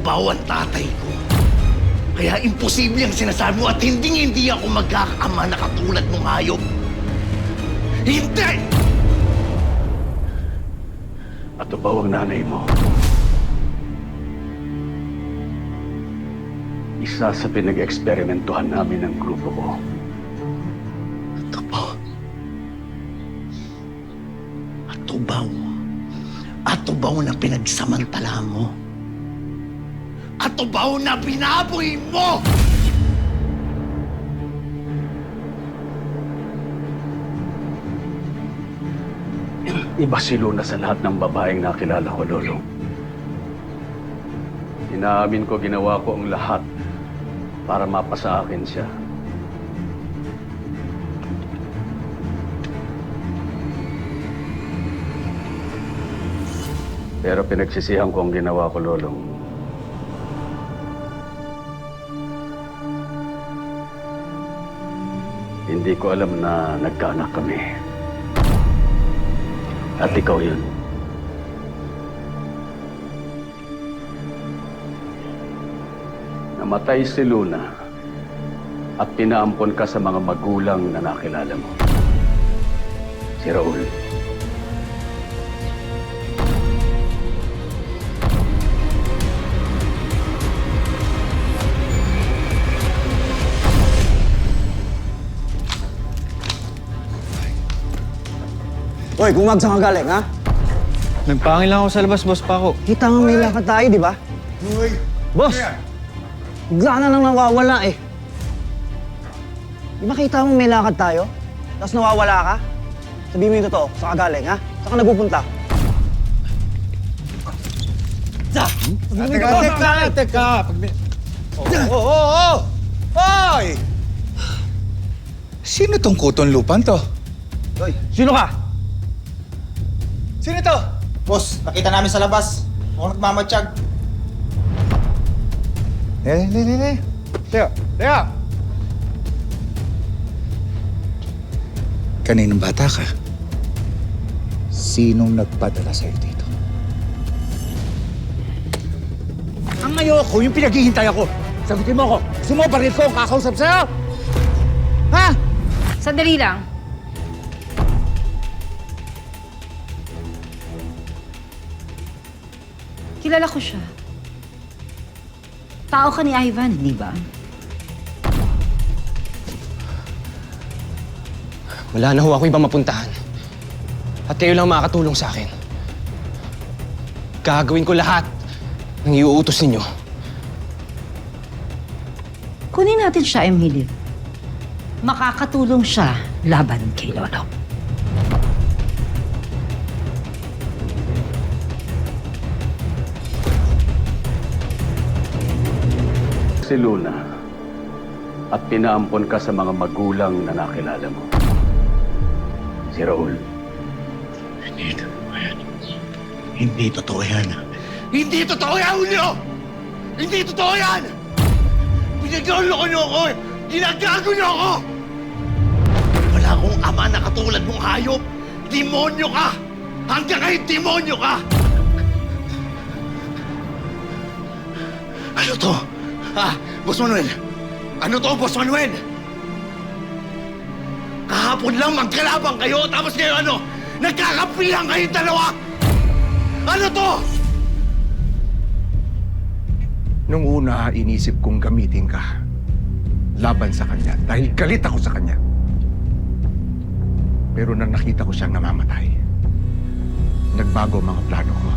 Atubaw ang tatay ko. Kaya imposible ang sinasabi mo at hindi ako magkakaama na katulad mong hayop. Hindi! Atubaw ang nanay mo. Isa sa pinag-eksperimentuhan namin ng grupo ko. Atubaw. Atubaw. Atubaw na pinagsamantala mo. Atubaw na binaboy mo! Iba si Luna sa lahat ng babaeng nakilala ko, Lolo. Inaamin ko ginawa ko ang lahat para mapasa akin siya. Pero pinagsisihan ko ang ginawa ko, Lolong. Hindi ko alam na nagkaanak kami. At ikaw yun. Namatay si Luna at pinaampon ka sa mga magulang na nakilala mo. Si Raul. Hoy, gumag saan ka galing, ha? Nagpangil lang ako sa labas, boss pa ako. Kita nga may lakad tayo, di ba? Uy! Boss! Bigla na lang nawawala eh. Di ba kita mo may lakad tayo? Tapos nawawala ka? Sabihin mo yung totoo, saan ka galing, ha? Saan ka nagpupunta? Teka! Oo! Hoy! Sino tong kuton lupan to? Hoy, sino ka? Sino to? Boss, nakita namin sa labas. Mukhang nagmamatsyag. Teka! Kaninong bata ka? Sinong nagpadala sa'yo dito? Ang ayoko, yung pinaghihintay ako. Sagutin mo ako. Gusto mo baril ko ang kakausap sa'yo? Ha? Sandali lang. Kilala ko siya. Tao ka ni Ivan, hindi ba? Wala na ho ako ibang mapuntahan. At kayo lang makakatulong sa akin. Gagawin ko lahat ng iuutos ninyo. Kunin natin siya, Emilio. Makakatulong siya laban kay Lolo. Si Luna at pinaampon ka sa mga magulang na nakilala mo. Si Raul. Hindi totoo yan. Hindi totoo yan. Hindi totoo yan, Julio! Hindi totoo yan! Pinagloloko niyo ako! Ginagago niyo ako! Wala akong ama na katulad mong hayop! Demonyo ka! Hanggang ngayon, demonyo ka! Ano to? Ha? Boss Manuel? Ano to, Boss Manuel? Kahapon lang magkalabang kayo, tapos ngayon ano? Nagkakapihan kayong dalawa! Ano to? Nung una, inisip kong gamitin ka laban sa kanya dahil galit ako sa kanya. Pero nang nakita ko siyang namamatay, nagbago ang mga plano ko.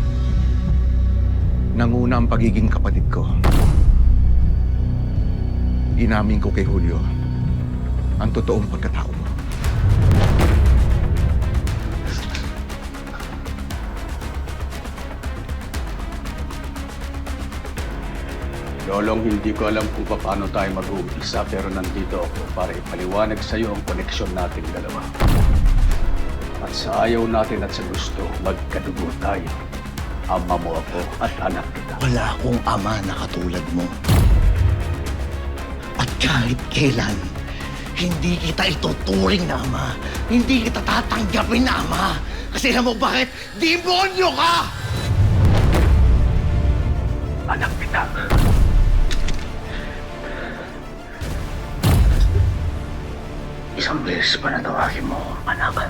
Nanguna ang pagiging kapatid ko. Inamin ko kay Julio ang totoong pagkatao mo. Lolong, hindi ko alam kung paano tayo mag-uumpisa pero nandito ako para ipaliwanag sa iyo ang koneksyon natin dalawa. At sa ayaw natin at sa gusto, magkadugo tayo. Ama mo ako at anak kita. Wala akong ama na katulad mo. At kahit kailan, hindi kita ituturing na ama. Hindi kita tatanggapin na ama. Kasi alam mo bakit? Demonyo ka! anak kita. Isang beses pa natawagin mo, anak.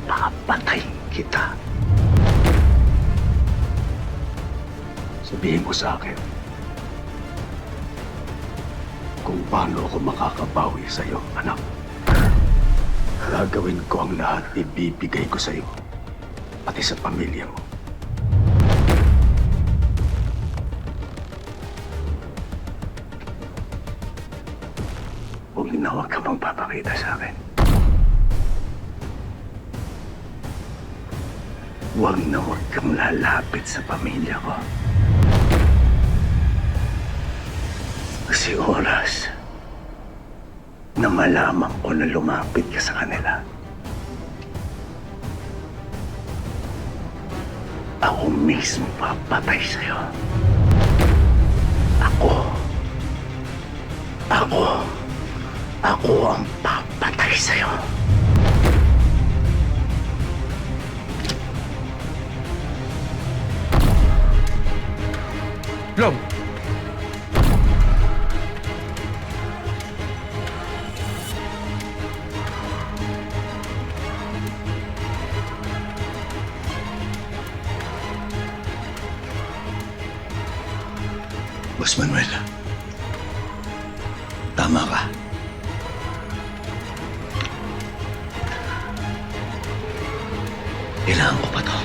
Papatay kita. Sabihin mo sa akin kung paano ako makakabawi sa'yo, anak. Gagawin ko ang lahat, ibibigay ko sa'yo, pati sa pamilya mo. Huwag ka magpapakita sa akin. Huwag kang lalapit sa pamilya ko. Kasi oras na malaman ko na lumapit ka sa kanila, ako mismo papatay sa'yo. Ako ang papatay sa'yo. Lom! Boss Manuel, tama ka. Kailangan ko pa to.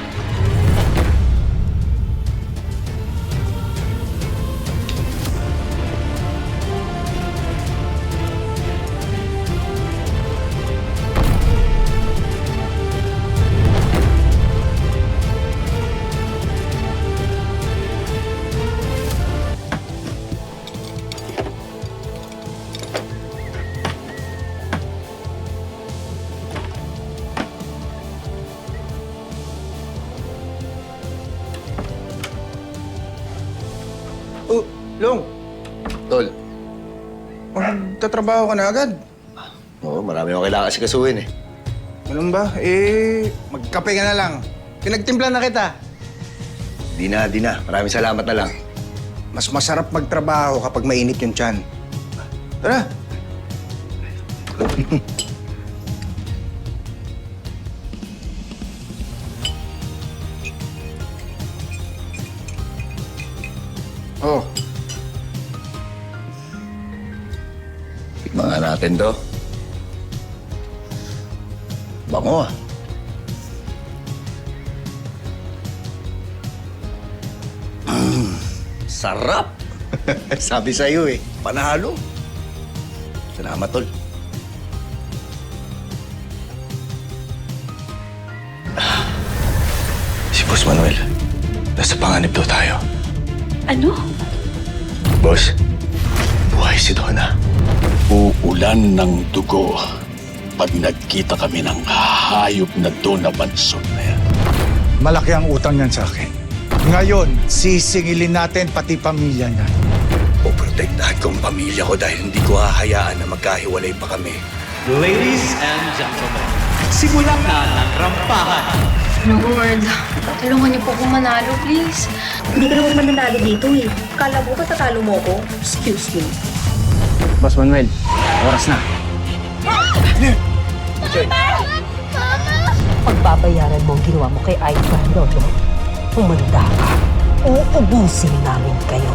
Oh, Long! Tol. Tatrabaho ka na agad. Oo, marami akong kailangan asikasuhin eh. Ganun ba? Magkape ka na lang. Pinagtimpla na kita. Di na. Maraming salamat na lang. Mas masarap magtrabaho kapag mainit yung tiyan. Tara! Oh, Tikman nga natin to. Bango ah. Sarap! Sabi sa'yo eh, panalo. Salamat, tol. Si Boss Manuel, nasa panganib daw tayo. Ano? Boss, buhay si Donna. Uulan ng dugo pag nagkita kami ng hayop na Donna Banson na yan. Malaki ang utang niyan sa akin. Ngayon, sisingilin natin pati pamilya niya. Poprotektahan ko ang pamilya ko dahil hindi ko hahayaan na magkahiwalay pa kami. Ladies and gentlemen, simulan na ng rampahan. Lord, tulungan niyo po kung manalo, please. Hindi ka naman mananalo dito eh. Kala mo ba tatalo mo ko? Excuse me. Boss Manuel, oras na. Pagbabayaran mo ang ginawa mo kay Ivan, Lolo. Umanda ka. Uubusin namin kayo.